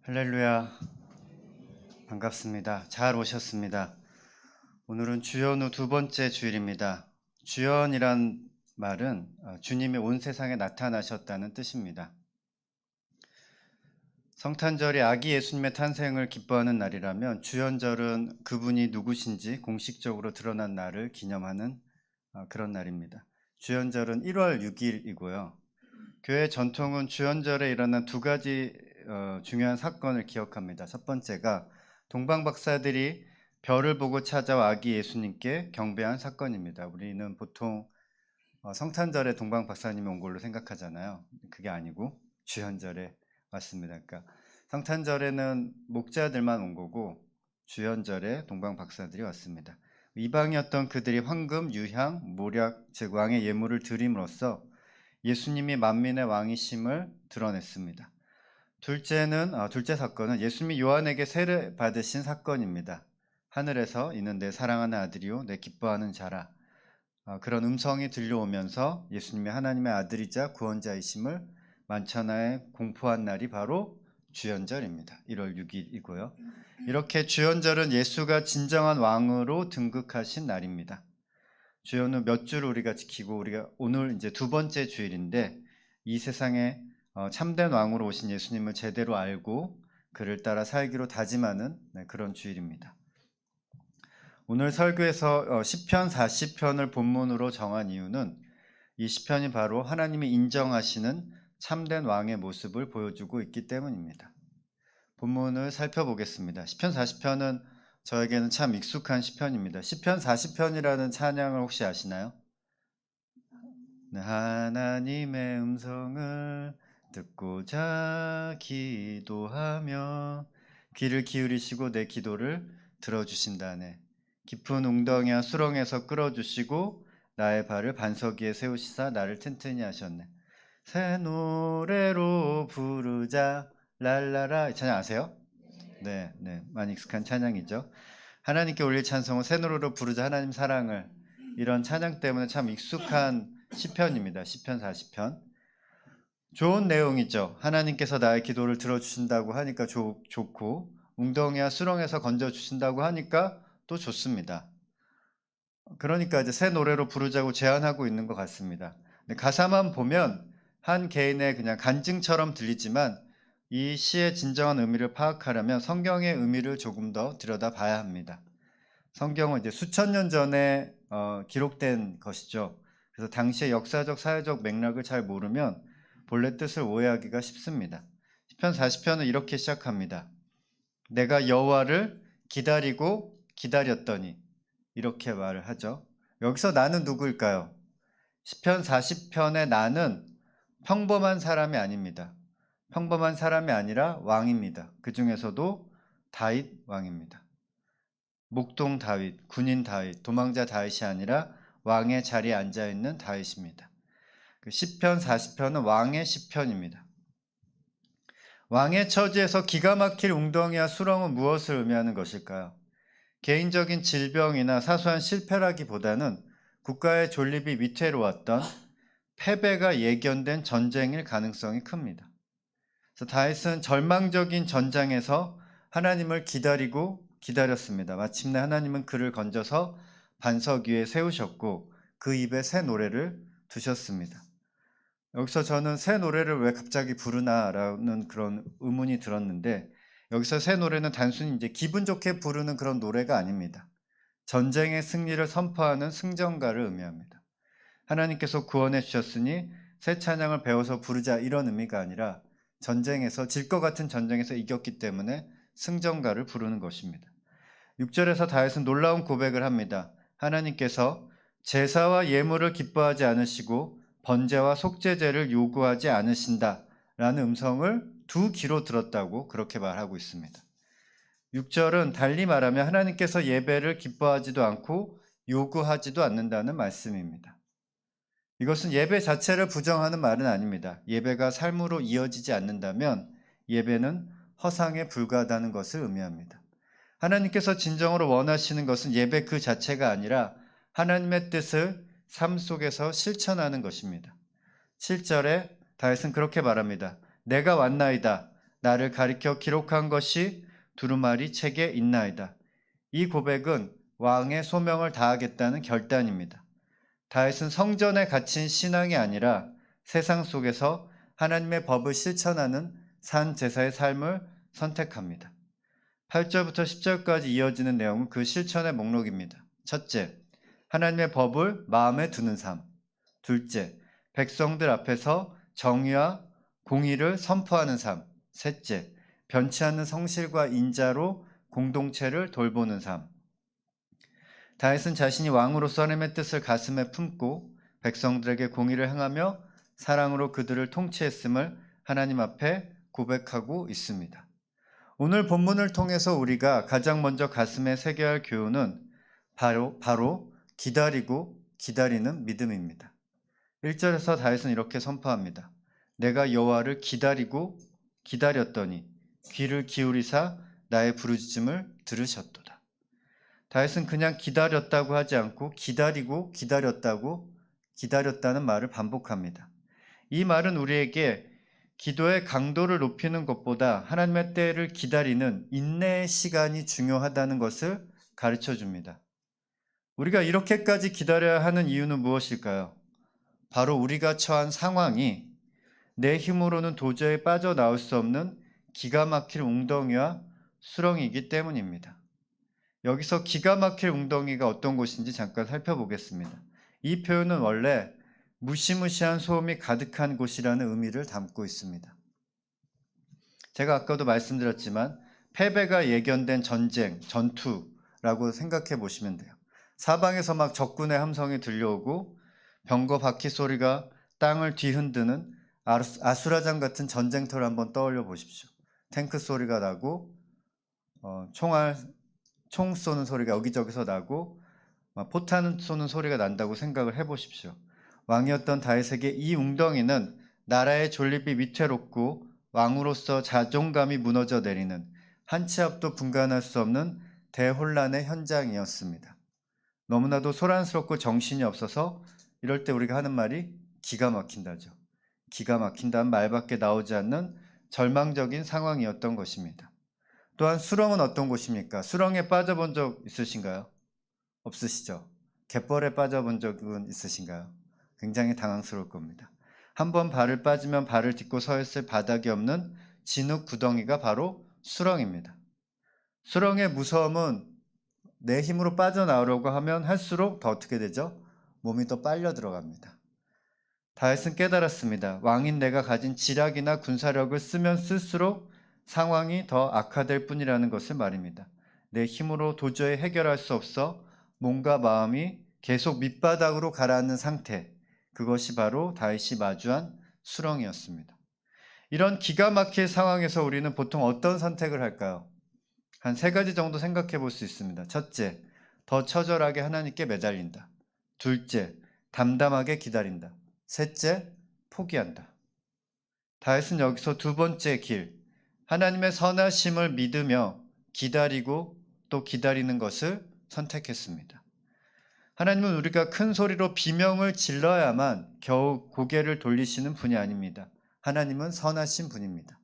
할렐루야, 반갑습니다. 잘 오셨습니다. 오늘은 주연 후 두 번째 주일입니다. 주연이란 말은 주님이 온 세상에 나타나셨다는 뜻입니다. 성탄절이 아기 예수님의 탄생을 기뻐하는 날이라면 주연절은 그분이 누구신지 공식적으로 드러난 날을 기념하는 그런 날입니다. 주연절은 1월 6일이고요. 교회 전통은 주연절에 일어난 두 가지 중요한 사건을 기억합니다. 첫 번째가 동방박사들이 별을 보고 찾아와 아기 예수님께 경배한 사건입니다. 우리는 보통 성탄절에 동방박사님이 온 걸로 생각하잖아요. 그게 아니고 주연절에 왔습니다. 그러니까 성탄절에는 목자들만 온 거고 주연절에 동방박사들이 왔습니다. 이방이었던 그들이 황금, 유향, 모략, 즉 왕의 예물을 드림으로써 예수님이 만민의 왕이심을 드러냈습니다. 둘째 사건은 예수님이 요한에게 세례 받으신 사건입니다. 하늘에서 이는 내 사랑하는 아들이요 내 기뻐하는 자라. 그런 음성이 들려오면서 예수님이 하나님의 아들이자 구원자이심을 만천하에 공포한 날이 바로 주연절입니다. 1월 6일이고요. 이렇게 주연절은 예수가 진정한 왕으로 등극하신 날입니다. 주연 후 몇 주를 우리가 지키고 우리가 오늘 이제 두 번째 주일인데 이 세상에 참된 왕으로 오신 예수님을 제대로 알고 그를 따라 살기로 다짐하는 그런 주일입니다. 오늘 설교에서 시편 40편을 본문으로 정한 이유는 이 시편이 바로 하나님이 인정하시는 참된 왕의 모습을 보여주고 있기 때문입니다. 본문을 살펴보겠습니다. 시편 40편은 저에게는 참 익숙한 시편입니다. 시편 40편이라는 찬양을 혹시 아시나요? 네, 하나님의 음성을 듣고자 기도하며 귀를 기울이시고 내 기도를 들어주신다네. 깊은 웅덩이와 수렁에서 끌어주시고 나의 발을 반석 위에 세우시사 나를 튼튼히 하셨네. 새 노래로 부르자 랄라라. 이 찬양 아세요? 네, 많이 익숙한 찬양이죠. 하나님께 올릴 찬송은 새 노래로 부르자 하나님 사랑을, 이런 찬양 때문에 참 익숙한 시편입니다. 시편 40편. 좋은 내용이죠. 하나님께서 나의 기도를 들어주신다고 하니까 좋고, 웅덩이와 수렁에서 건져주신다고 하니까 또 좋습니다. 그러니까 이제 새 노래로 부르자고 제안하고 있는 것 같습니다. 가사만 보면 한 개인의 그냥 간증처럼 들리지만 이 시의 진정한 의미를 파악하려면 성경의 의미를 조금 더 들여다봐야 합니다. 성경은 이제 수천 년 전에 기록된 것이죠. 그래서 당시의 역사적, 사회적 맥락을 잘 모르면 본래 뜻을 오해하기가 쉽습니다. 시편 40편은 이렇게 시작합니다. 내가 여호와를 기다리고 기다렸더니, 이렇게 말을 하죠. 여기서 나는 누구일까요? 시편 40편의 나는 평범한 사람이 아닙니다. 평범한 사람이 아니라 왕입니다. 그 중에서도 다윗 왕입니다. 목동 다윗, 군인 다윗, 도망자 다윗이 아니라 왕의 자리에 앉아있는 다윗입니다. 시편 40편은 왕의 시편입니다. 왕의 처지에서 기가 막힐 웅덩이와 수렁은 무엇을 의미하는 것일까요? 개인적인 질병이나 사소한 실패라기보다는 국가의 존립이 위태로웠던 패배가 예견된 전쟁일 가능성이 큽니다. 그래서 다윗은 절망적인 전장에서 하나님을 기다리고 기다렸습니다. 마침내 하나님은 그를 건져서 반석 위에 세우셨고 그 입에 새 노래를 두셨습니다. 여기서 저는 새 노래를 왜 갑자기 부르나라는 그런 의문이 들었는데, 여기서 새 노래는 단순히 이제 기분 좋게 부르는 그런 노래가 아닙니다. 전쟁의 승리를 선포하는 승전가를 의미합니다. 하나님께서 구원해 주셨으니 새 찬양을 배워서 부르자, 이런 의미가 아니라 전쟁에서 질 것 같은 전쟁에서 이겼기 때문에 승전가를 부르는 것입니다. 6절에서 다윗은 놀라운 고백을 합니다. 하나님께서 제사와 예물을 기뻐하지 않으시고 번제와 속죄제를 요구하지 않으신다 라는 음성을 두 귀로 들었다고 그렇게 말하고 있습니다. 6절은 달리 말하면 하나님께서 예배를 기뻐하지도 않고 요구하지도 않는다는 말씀입니다. 이것은 예배 자체를 부정하는 말은 아닙니다. 예배가 삶으로 이어지지 않는다면 예배는 허상에 불과하다는 것을 의미합니다. 하나님께서 진정으로 원하시는 것은 예배 그 자체가 아니라 하나님의 뜻을 삶 속에서 실천하는 것입니다. 7절에 다윗은 그렇게 말합니다. 내가 왔나이다. 나를 가리켜 기록한 것이 두루마리 책에 있나이다. 이 고백은 왕의 소명을 다하겠다는 결단입니다. 다윗은 성전에 갇힌 신앙이 아니라 세상 속에서 하나님의 법을 실천하는 산 제사의 삶을 선택합니다. 8절부터 10절까지 이어지는 내용은 그 실천의 목록입니다. 첫째, 하나님의 법을 마음에 두는 삶. 둘째, 백성들 앞에서 정의와 공의를 선포하는 삶. 셋째, 변치 않는 성실과 인자로 공동체를 돌보는 삶. 다윗은 자신이 왕으로서 하나님의 뜻을 가슴에 품고 백성들에게 공의를 행하며 사랑으로 그들을 통치했음을 하나님 앞에 고백하고 있습니다. 오늘 본문을 통해서 우리가 가장 먼저 가슴에 새겨야 할 교훈은 바로 기다리고 기다리는 믿음입니다. 1절에서 다윗은 이렇게 선포합니다. 내가 여호와를 기다리고 기다렸더니 귀를 기울이사 나의 부르짖음을 들으셨도다. 다윗은 그냥 기다렸다고 하지 않고 기다리고 기다렸다는 말을 반복합니다. 이 말은 우리에게 기도의 강도를 높이는 것보다 하나님의 때를 기다리는 인내의 시간이 중요하다는 것을 가르쳐 줍니다. 우리가 이렇게까지 기다려야 하는 이유는 무엇일까요? 바로 우리가 처한 상황이 내 힘으로는 도저히 빠져나올 수 없는 기가 막힐 웅덩이와 수렁이기 때문입니다. 여기서 기가 막힐 웅덩이가 어떤 곳인지 잠깐 살펴보겠습니다. 이 표현은 원래 무시무시한 소음이 가득한 곳이라는 의미를 담고 있습니다. 제가 아까도 말씀드렸지만 패배가 예견된 전쟁, 전투라고 생각해 보시면 돼요. 사방에서 막 적군의 함성이 들려오고 병거 바퀴 소리가 땅을 뒤흔드는 아수라장 같은 전쟁터를 한번 떠올려 보십시오. 탱크 소리가 나고 총 쏘는 소리가 여기저기서 나고 포탄 쏘는 소리가 난다고 생각을 해보십시오. 왕이었던 다윗에게 이 웅덩이는 나라의 존립이 위태롭고 왕으로서 자존감이 무너져 내리는 한 치 앞도 분간할 수 없는 대혼란의 현장이었습니다. 너무나도 소란스럽고 정신이 없어서 이럴 때 우리가 하는 말이 기가 막힌다죠. 기가 막힌다는 말밖에 나오지 않는 절망적인 상황이었던 것입니다. 또한 수렁은 어떤 곳입니까? 수렁에 빠져본 적 있으신가요? 없으시죠? 갯벌에 빠져본 적은 있으신가요? 굉장히 당황스러울 겁니다. 한번 발을 빠지면 발을 딛고 서 있을 바닥이 없는 진흙 구덩이가 바로 수렁입니다. 수렁의 무서움은 내 힘으로 빠져나오려고 하면 할수록 더 어떻게 되죠? 몸이 더 빨려 들어갑니다. 다윗은 깨달았습니다. 왕인 내가 가진 지략이나 군사력을 쓰면 쓸수록 상황이 더 악화될 뿐이라는 것을 말입니다. 내 힘으로 도저히 해결할 수 없어 몸과 마음이 계속 밑바닥으로 가라앉는 상태, 그것이 바로 다윗이 마주한 수렁이었습니다. 이런 기가 막힐 상황에서 우리는 보통 어떤 선택을 할까요? 한 3가지 정도 생각해 볼 수 있습니다. 첫째, 더 처절하게 하나님께 매달린다. 둘째, 담담하게 기다린다. 셋째, 포기한다. 다윗은 여기서 두 번째 길, 하나님의 선하심을 믿으며 기다리고 또 기다리는 것을 선택했습니다. 하나님은 우리가 큰 소리로 비명을 질러야만 겨우 고개를 돌리시는 분이 아닙니다. 하나님은 선하신 분입니다.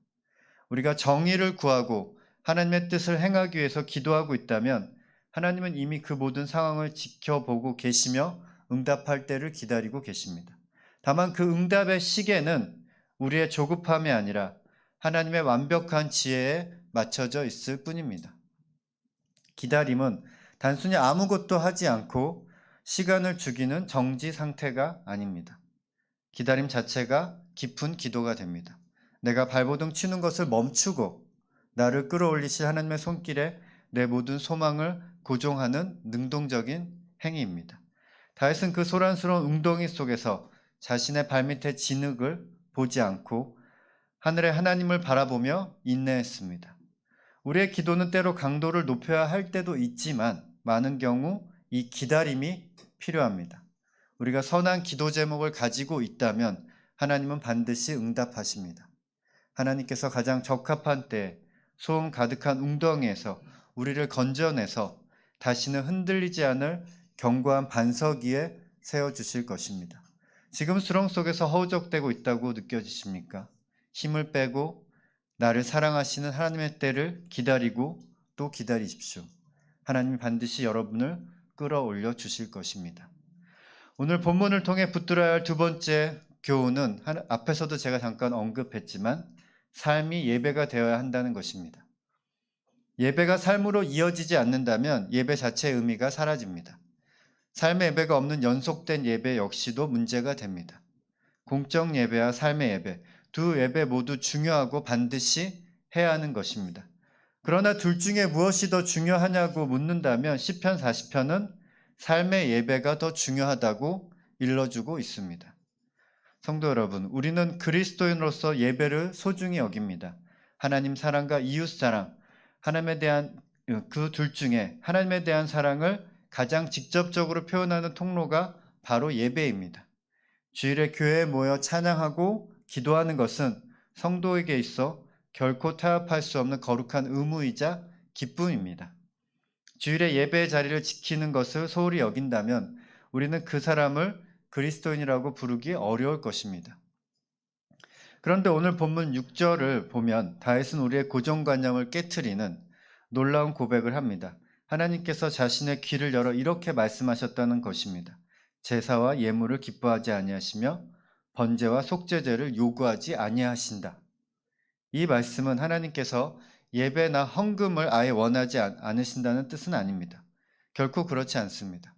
우리가 정의를 구하고 하나님의 뜻을 행하기 위해서 기도하고 있다면 하나님은 이미 그 모든 상황을 지켜보고 계시며 응답할 때를 기다리고 계십니다. 다만 그 응답의 시계는 우리의 조급함이 아니라 하나님의 완벽한 지혜에 맞춰져 있을 뿐입니다. 기다림은 단순히 아무것도 하지 않고 시간을 죽이는 정지 상태가 아닙니다. 기다림 자체가 깊은 기도가 됩니다. 내가 발버둥 치는 것을 멈추고 나를 끌어올리실 하나님의 손길에 내 모든 소망을 고정하는 능동적인 행위입니다. 다윗은 그 소란스러운 웅덩이 속에서 자신의 발밑에 진흙을 보지 않고 하늘의 하나님을 바라보며 인내했습니다. 우리의 기도는 때로 강도를 높여야 할 때도 있지만 많은 경우 이 기다림이 필요합니다. 우리가 선한 기도 제목을 가지고 있다면 하나님은 반드시 응답하십니다. 하나님께서 가장 적합한 때에 소음 가득한 웅덩이에서 우리를 건져내서 다시는 흔들리지 않을 견고한 반석 위에 세워주실 것입니다. 지금 수렁 속에서 허우적대고 있다고 느껴지십니까? 힘을 빼고 나를 사랑하시는 하나님의 때를 기다리고 또 기다리십시오. 하나님이 반드시 여러분을 끌어올려 주실 것입니다. 오늘 본문을 통해 붙들어야 할 두 번째 교훈은 앞에서도 제가 잠깐 언급했지만 삶이 예배가 되어야 한다는 것입니다. 예배가 삶으로 이어지지 않는다면 예배 자체의 의미가 사라집니다. 삶의 예배가 없는 연속된 예배 역시도 문제가 됩니다. 공적 예배와 삶의 예배, 두 예배 모두 중요하고 반드시 해야 하는 것입니다. 그러나 둘 중에 무엇이 더 중요하냐고 묻는다면 시편 40편은 삶의 예배가 더 중요하다고 일러주고 있습니다. 성도 여러분, 우리는 그리스도인으로서 예배를 소중히 여깁니다. 하나님 사랑과 이웃 사랑, 하나님에 대한 그 둘 중에 하나님에 대한 사랑을 가장 직접적으로 표현하는 통로가 바로 예배입니다. 주일에 교회에 모여 찬양하고 기도하는 것은 성도에게 있어 결코 타협할 수 없는 거룩한 의무이자 기쁨입니다. 주일에 예배의 자리를 지키는 것을 소홀히 여긴다면 우리는 그 사람을 그리스도인이라고 부르기 어려울 것입니다. 그런데 오늘 본문 6절을 보면 다윗은 우리의 고정관념을 깨트리는 놀라운 고백을 합니다. 하나님께서 자신의 귀를 열어 이렇게 말씀하셨다는 것입니다. 제사와 예물을 기뻐하지 아니하시며 번제와 속죄제를 요구하지 아니하신다. 이 말씀은 하나님께서 예배나 헌금을 아예 원하지 않으신다는 뜻은 아닙니다. 결코 그렇지 않습니다.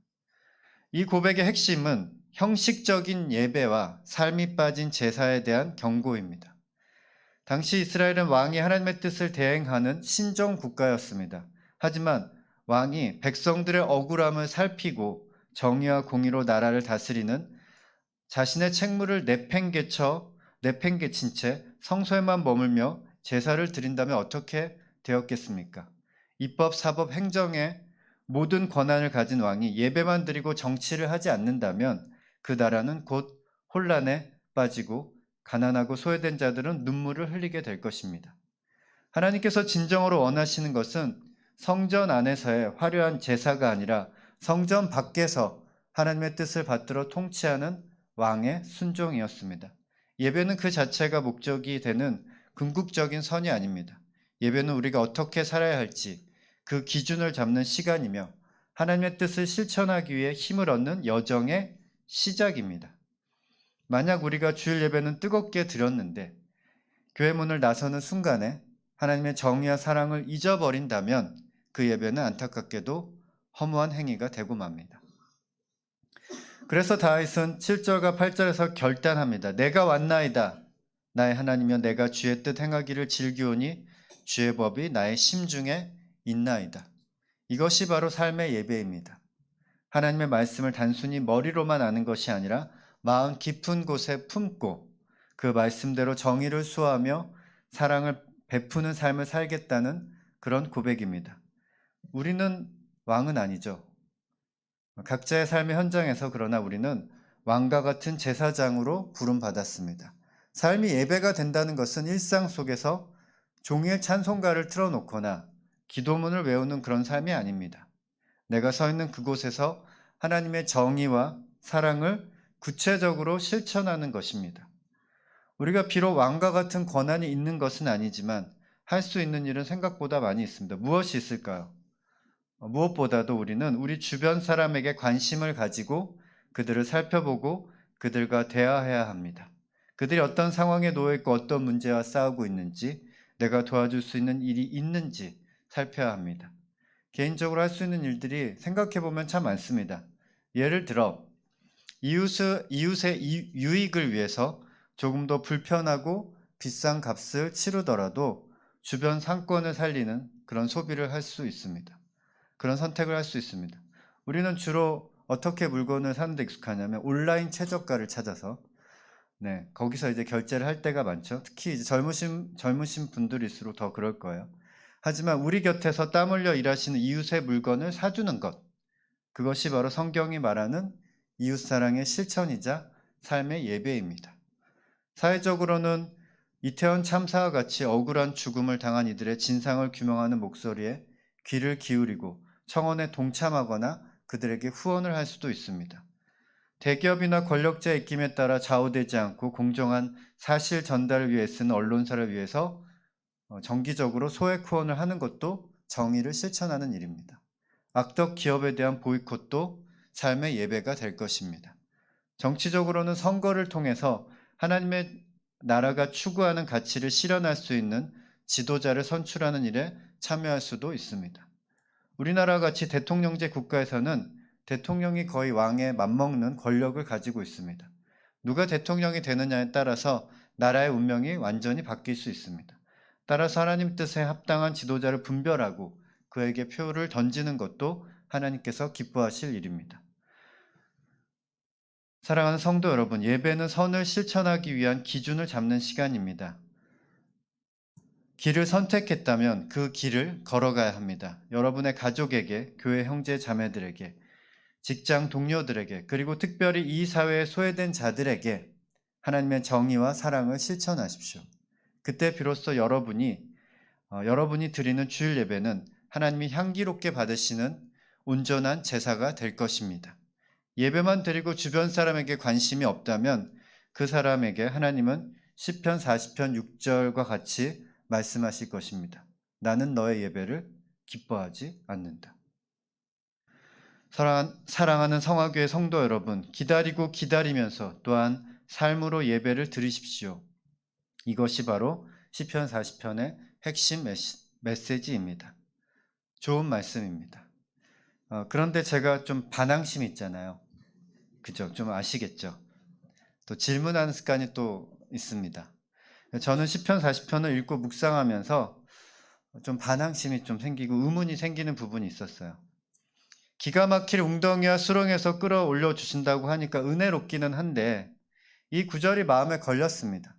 이 고백의 핵심은 형식적인 예배와 삶이 빠진 제사에 대한 경고입니다. 당시 이스라엘은 왕이 하나님의 뜻을 대행하는 신정 국가였습니다. 하지만 왕이 백성들의 억울함을 살피고 정의와 공의로 나라를 다스리는 자신의 책무를 내팽개친 채 성소에만 머물며 제사를 드린다면 어떻게 되었겠습니까? 입법, 사법, 행정의 모든 권한을 가진 왕이 예배만 드리고 정치를 하지 않는다면 그 나라는 곧 혼란에 빠지고 가난하고 소외된 자들은 눈물을 흘리게 될 것입니다. 하나님께서 진정으로 원하시는 것은 성전 안에서의 화려한 제사가 아니라 성전 밖에서 하나님의 뜻을 받들어 통치하는 왕의 순종이었습니다. 예배는 그 자체가 목적이 되는 궁극적인 선이 아닙니다. 예배는 우리가 어떻게 살아야 할지 그 기준을 잡는 시간이며 하나님의 뜻을 실천하기 위해 힘을 얻는 여정의 시작입니다. 만약 우리가 주일 예배는 뜨겁게 드렸는데 교회 문을 나서는 순간에 하나님의 정의와 사랑을 잊어버린다면 그 예배는 안타깝게도 허무한 행위가 되고 맙니다. 그래서 다윗은 7절과 8절에서 결단합니다. 내가 왔나이다. 나의 하나님이여 내가 주의 뜻 행하기를 즐기오니 주의 법이 나의 심중에 있나이다. 이것이 바로 삶의 예배입니다. 하나님의 말씀을 단순히 머리로만 아는 것이 아니라 마음 깊은 곳에 품고 그 말씀대로 정의를 수호하며 사랑을 베푸는 삶을 살겠다는 그런 고백입니다. 우리는 왕은 아니죠. 각자의 삶의 현장에서 그러나 우리는 왕과 같은 제사장으로 부름받았습니다. 삶이 예배가 된다는 것은 일상 속에서 종일 찬송가를 틀어놓거나 기도문을 외우는 그런 삶이 아닙니다. 내가 서 있는 그곳에서 하나님의 정의와 사랑을 구체적으로 실천하는 것입니다. 우리가 비록 왕과 같은 권한이 있는 것은 아니지만 할 수 있는 일은 생각보다 많이 있습니다. 무엇이 있을까요? 무엇보다도 우리는 우리 주변 사람에게 관심을 가지고 그들을 살펴보고 그들과 대화해야 합니다. 그들이 어떤 상황에 놓여 있고 어떤 문제와 싸우고 있는지, 내가 도와줄 수 있는 일이 있는지 살펴야 합니다. 개인적으로 할 수 있는 일들이 생각해보면 참 많습니다. 예를 들어 이웃의 유익을 위해서 조금 더 불편하고 비싼 값을 치르더라도 주변 상권을 살리는 그런 소비를 할 수 있습니다. 그런 선택을 할 수 있습니다. 우리는 주로 어떻게 물건을 사는 데 익숙하냐면 온라인 최저가를 찾아서 거기서 이제 결제를 할 때가 많죠. 특히 이제 젊으신 분들일수록 더 그럴 거예요. 하지만 우리 곁에서 땀 흘려 일하시는 이웃의 물건을 사주는 것, 그것이 바로 성경이 말하는 이웃사랑의 실천이자 삶의 예배입니다. 사회적으로는 이태원 참사와 같이 억울한 죽음을 당한 이들의 진상을 규명하는 목소리에 귀를 기울이고 청원에 동참하거나 그들에게 후원을 할 수도 있습니다. 대기업이나 권력자의 입김에 따라 좌우되지 않고 공정한 사실 전달을 위해 쓰는 언론사를 위해서 정기적으로 소액 후원을 하는 것도 정의를 실천하는 일입니다. 악덕 기업에 대한 보이콧도 삶의 예배가 될 것입니다. 정치적으로는 선거를 통해서 하나님의 나라가 추구하는 가치를 실현할 수 있는 지도자를 선출하는 일에 참여할 수도 있습니다. 우리나라 같이 대통령제 국가에서는 대통령이 거의 왕에 맞먹는 권력을 가지고 있습니다. 누가 대통령이 되느냐에 따라서 나라의 운명이 완전히 바뀔 수 있습니다. 따라서 하나님 뜻에 합당한 지도자를 분별하고 그에게 표를 던지는 것도 하나님께서 기뻐하실 일입니다. 사랑하는 성도 여러분, 예배는 선을 실천하기 위한 기준을 잡는 시간입니다. 길을 선택했다면 그 길을 걸어가야 합니다. 여러분의 가족에게, 교회 형제 자매들에게, 직장 동료들에게, 그리고 특별히 이 사회에 소외된 자들에게 하나님의 정의와 사랑을 실천하십시오. 그때 비로소 여러분이 드리는 주일 예배는 하나님이 향기롭게 받으시는 온전한 제사가 될 것입니다. 예배만 드리고 주변 사람에게 관심이 없다면 그 사람에게 하나님은 시편 40편 6절과 같이 말씀하실 것입니다. 나는 너의 예배를 기뻐하지 않는다. 사랑하는 성화교회 성도 여러분, 기다리고 기다리면서 또한 삶으로 예배를 드리십시오. 이것이 바로 시편 40편의 핵심 메시지입니다. 좋은 말씀입니다. 그런데 제가 좀 반항심이 있잖아요. 그죠? 좀 아시겠죠? 또 질문하는 습관이 또 있습니다. 저는 시편 40편을 읽고 묵상하면서 좀 반항심이 좀 생기고 의문이 생기는 부분이 있었어요. 기가 막힐 웅덩이와 수렁에서 끌어올려 주신다고 하니까 은혜롭기는 한데 이 구절이 마음에 걸렸습니다.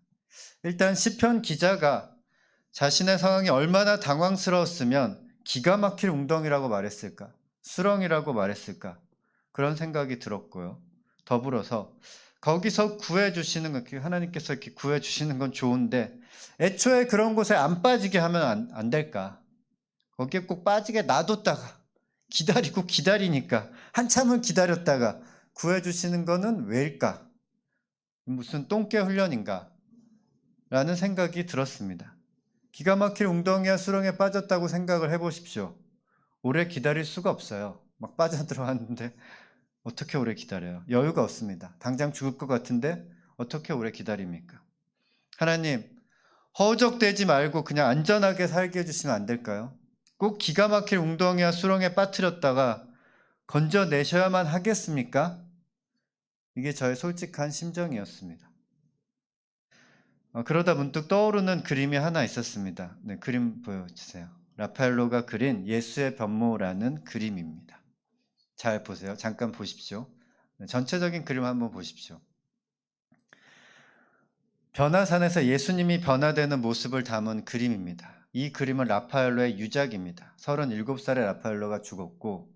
일단 시편 기자가 자신의 상황이 얼마나 당황스러웠으면 기가 막힐 웅덩이라고 말했을까? 수렁이라고 말했을까? 그런 생각이 들었고요. 더불어서 거기서 구해주시는 건, 하나님께서 이렇게 구해주시는 건 좋은데 애초에 그런 곳에 안 빠지게 하면 안 될까? 거기에 꼭 빠지게 놔뒀다가 기다리고 기다리니까 한참을 기다렸다가 구해주시는 거는 왜일까? 무슨 똥개 훈련인가? 라는 생각이 들었습니다. 기가 막힐 웅덩이와 수렁에 빠졌다고 생각을 해보십시오. 오래 기다릴 수가 없어요. 막 빠져들어왔는데 어떻게 오래 기다려요? 여유가 없습니다. 당장 죽을 것 같은데 어떻게 오래 기다립니까? 하나님, 허우적대지 말고 그냥 안전하게 살게 해주시면 안 될까요? 꼭 기가 막힐 웅덩이와 수렁에 빠뜨렸다가 건져내셔야만 하겠습니까? 이게 저의 솔직한 심정이었습니다. 그러다 문득 떠오르는 그림이 하나 있었습니다. 네, 그림 보여주세요. 라파엘로가 그린 예수의 변모라는 그림입니다. 잘 보세요. 잠깐 보십시오. 네, 전체적인 그림 한번 보십시오. 변화산에서 예수님이 변화되는 모습을 담은 그림입니다. 이 그림은 라파엘로의 유작입니다. 37살의 라파엘로가 죽었고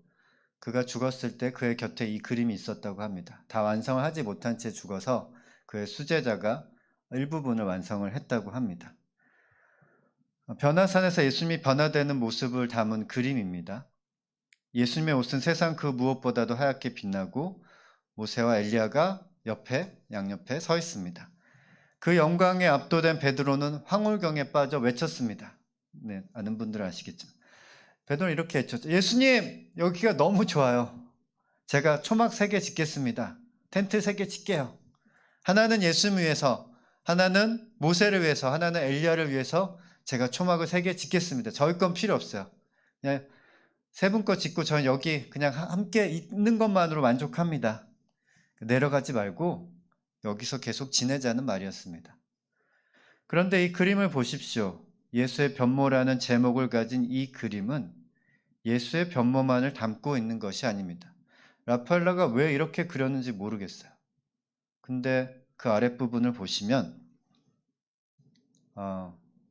그가 죽었을 때 그의 곁에 이 그림이 있었다고 합니다. 다 완성을 하지 못한 채 죽어서 그의 수제자가 일부분을 완성을 했다고 합니다. 변화산에서 예수님이 변화되는 모습을 담은 그림입니다. 예수님의 옷은 세상 그 무엇보다도 하얗게 빛나고 모세와 엘리야가 양옆에 서 있습니다. 그 영광에 압도된 베드로는 황홀경에 빠져 외쳤습니다. 네, 아는 분들은 아시겠지만 베드로는 이렇게 외쳤죠. 예수님, 여기가 너무 좋아요. 제가 초막 3개 짓겠습니다. 텐트 3개 짓게요. 하나는 예수님을 위해서, 하나는 모세를 위해서, 하나는 엘리야를 위해서 제가 초막을 3개 짓겠습니다. 저희 건 필요 없어요. 그냥 3분 거 짓고 저는 여기 그냥 함께 있는 것만으로 만족합니다. 내려가지 말고 여기서 계속 지내자는 말이었습니다. 그런데 이 그림을 보십시오. 예수의 변모라는 제목을 가진 이 그림은 예수의 변모만을 담고 있는 것이 아닙니다. 라파엘로가 왜 이렇게 그렸는지 모르겠어요. 근데 그 아랫부분을 보시면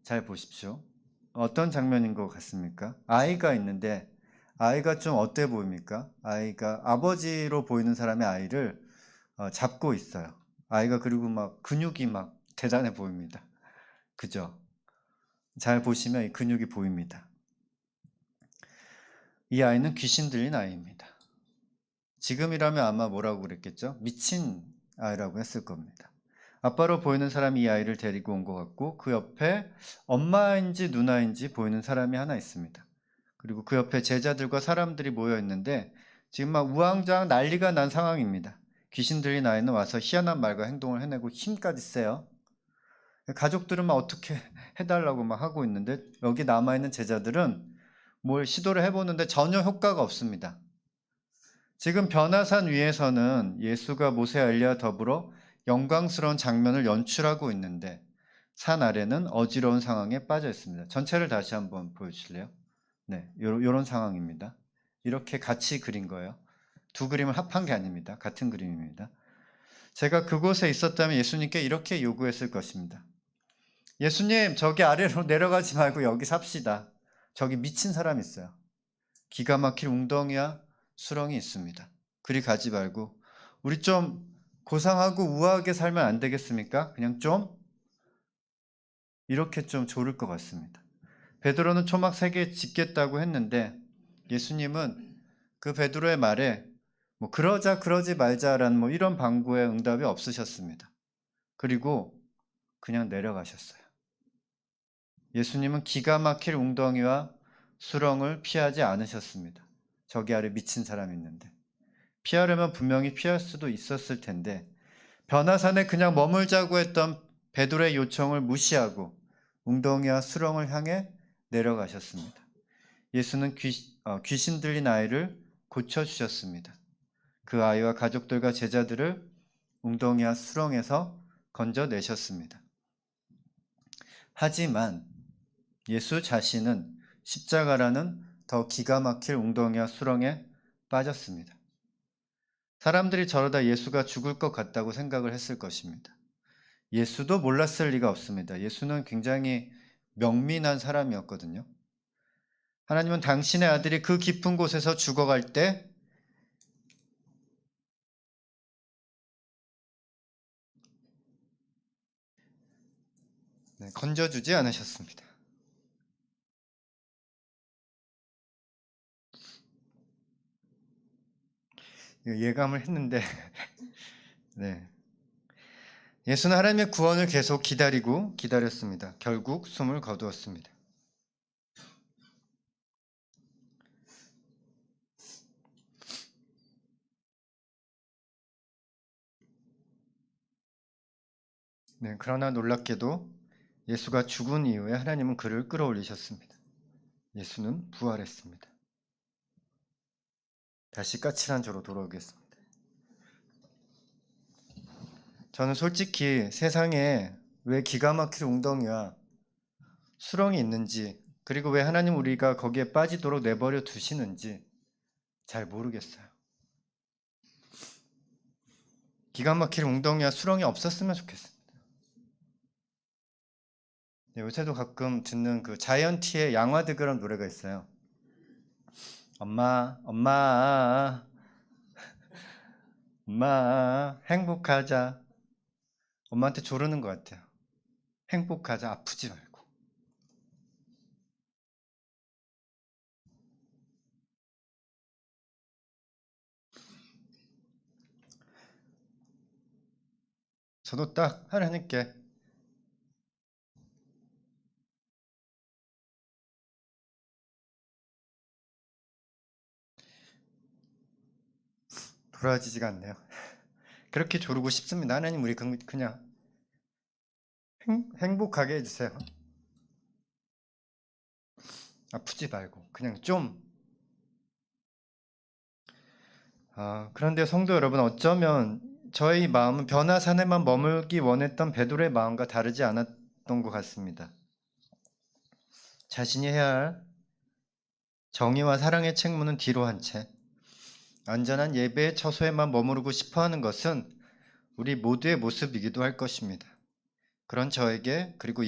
잘 보십시오. 어떤 장면인 것 같습니까? 아이가 있는데 아이가 좀 어때 보입니까? 아이가 아버지로 보이는 사람의 아이를 잡고 있어요. 아이가 그리고 막 근육이 막 대단해 보입니다. 그죠? 잘 보시면 이 근육이 보입니다. 이 아이는 귀신 들린 아이입니다. 지금이라면 아마 뭐라고 그랬겠죠? 미친 아이라고 했을 겁니다. 아빠로 보이는 사람이 이 아이를 데리고 온 것 같고 그 옆에 엄마인지 누나인지 보이는 사람이 하나 있습니다. 그리고 그 옆에 제자들과 사람들이 모여 있는데 지금 막 우왕좌왕 난리가 난 상황입니다. 귀신 들린 아이는 와서 희한한 말과 행동을 해내고 힘까지 세요. 가족들은 막 어떻게 해달라고 막 하고 있는데 여기 남아있는 제자들은 뭘 시도를 해보는데 전혀 효과가 없습니다. 지금 변화산 위에서는 예수가 모세와 엘리야와 더불어 영광스러운 장면을 연출하고 있는데 산 아래는 어지러운 상황에 빠져 있습니다. 전체를 다시 한번 보여주실래요? 네, 요런 상황입니다. 이렇게 같이 그린 거예요. 두 그림을 합한 게 아닙니다. 같은 그림입니다. 제가 그곳에 있었다면 예수님께 이렇게 요구했을 것입니다. 예수님, 저기 아래로 내려가지 말고 여기 삽시다. 저기 미친 사람 있어요. 기가 막힐 웅덩이와 수렁이 있습니다. 그리 가지 말고 우리 좀 고상하고 우아하게 살면 안 되겠습니까? 그냥 좀 이렇게 좀 좋을 것 같습니다. 베드로는 초막 3개 짓겠다고 했는데 예수님은 그 베드로의 말에 뭐 그러자 그러지 말자라는 뭐 이런 방구에 응답이 없으셨습니다. 그리고 그냥 내려가셨어요. 예수님은 기가 막힐 웅덩이와 수렁을 피하지 않으셨습니다. 저기 아래 미친 사람이 있는데 피하려면 분명히 피할 수도 있었을 텐데 변화산에 그냥 머물자고 했던 베드로의 요청을 무시하고 웅덩이와 수렁을 향해 내려가셨습니다. 예수는 귀신 들린 아이를 고쳐주셨습니다. 그 아이와 가족들과 제자들을 웅덩이와 수렁에서 건져내셨습니다. 하지만 예수 자신은 십자가라는 더 기가 막힐 웅덩이와 수렁에 빠졌습니다. 사람들이 저러다 예수가 죽을 것 같다고 생각을 했을 것입니다. 예수도 몰랐을 리가 없습니다. 예수는 굉장히 명민한 사람이었거든요. 하나님은 당신의 아들이 그 깊은 곳에서 죽어갈 때 건져주지 않으셨습니다. 예감을 했는데 네. 예수는 하나님의 구원을 계속 기다렸습니다. 결국 숨을 거두었습니다. 네, 그러나 놀랍게도 예수가 죽은 이후에 하나님은 그를 끌어올리셨습니다. 예수는 부활했습니다. 다시 까칠한 저로 돌아오겠습니다. 저는 솔직히 세상에 왜 기가 막힐 웅덩이와 수렁이 있는지 그리고 왜 하나님 우리가 거기에 빠지도록 내버려 두시는지 잘 모르겠어요. 기가 막힐 웅덩이와 수렁이 없었으면 좋겠습니다. 네, 요새도 가끔 듣는 그 자이언티의 양화대교라는 노래가 있어요. 엄마 행복하자. 엄마한테 조르는 것 같아요. 행복하자, 아프지 말고. 저도 딱 하나님께 돌아지지가 않네요. 그렇게 조르고 싶습니다. 하나님 우리 그냥 행복하게 해주세요. 아프지 말고 그냥 좀. 그런데 성도 여러분, 어쩌면 저희 마음은 변화산에만 머물기 원했던 베드로의 마음과 다르지 않았던 것 같습니다. 자신이 해야 할 정의와 사랑의 책무는 뒤로 한 채 안전한 예배의 처소에만 머무르고 싶어하는 것은 우리 모두의 모습이기도 할 것입니다. 그런 저에게 그리고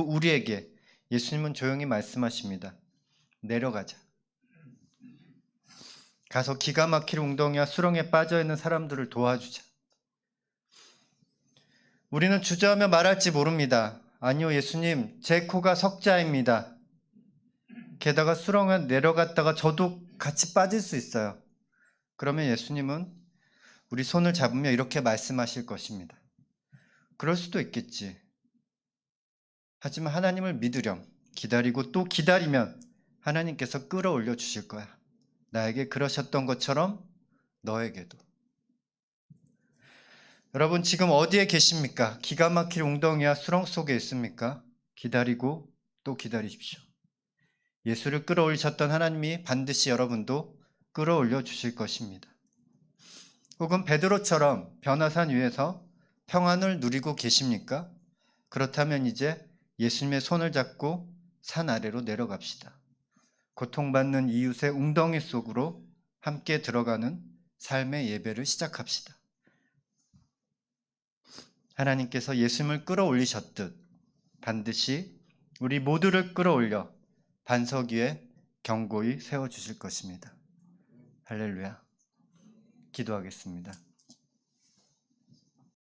우리에게 예수님은 조용히 말씀하십니다. 내려가자. 가서 기가 막힐 웅덩이와 수렁에 빠져있는 사람들을 도와주자. 우리는 주저하며 말할지 모릅니다. 아니요, 예수님, 제 코가 석자입니다. 게다가 수렁에 내려갔다가 저도 같이 빠질 수 있어요. 그러면 예수님은 우리 손을 잡으며 이렇게 말씀하실 것입니다. 그럴 수도 있겠지. 하지만 하나님을 믿으렴. 기다리고 또 기다리면 하나님께서 끌어올려 주실 거야. 나에게 그러셨던 것처럼 너에게도. 여러분 지금 어디에 계십니까? 기가 막힐 웅덩이와 수렁 속에 있습니까? 기다리고 또 기다리십시오. 예수를 끌어올리셨던 하나님이 반드시 여러분도 끌어올려 주실 것입니다. 혹은 베드로처럼 변화산 위에서 평안을 누리고 계십니까? 그렇다면 이제 예수님의 손을 잡고 산 아래로 내려갑시다. 고통받는 이웃의 웅덩이 속으로 함께 들어가는 삶의 예배를 시작합시다. 하나님께서 예수님을 끌어올리셨듯 반드시 우리 모두를 끌어올려 반석 위에 견고히 세워주실 것입니다. 할렐루야. 기도하겠습니다.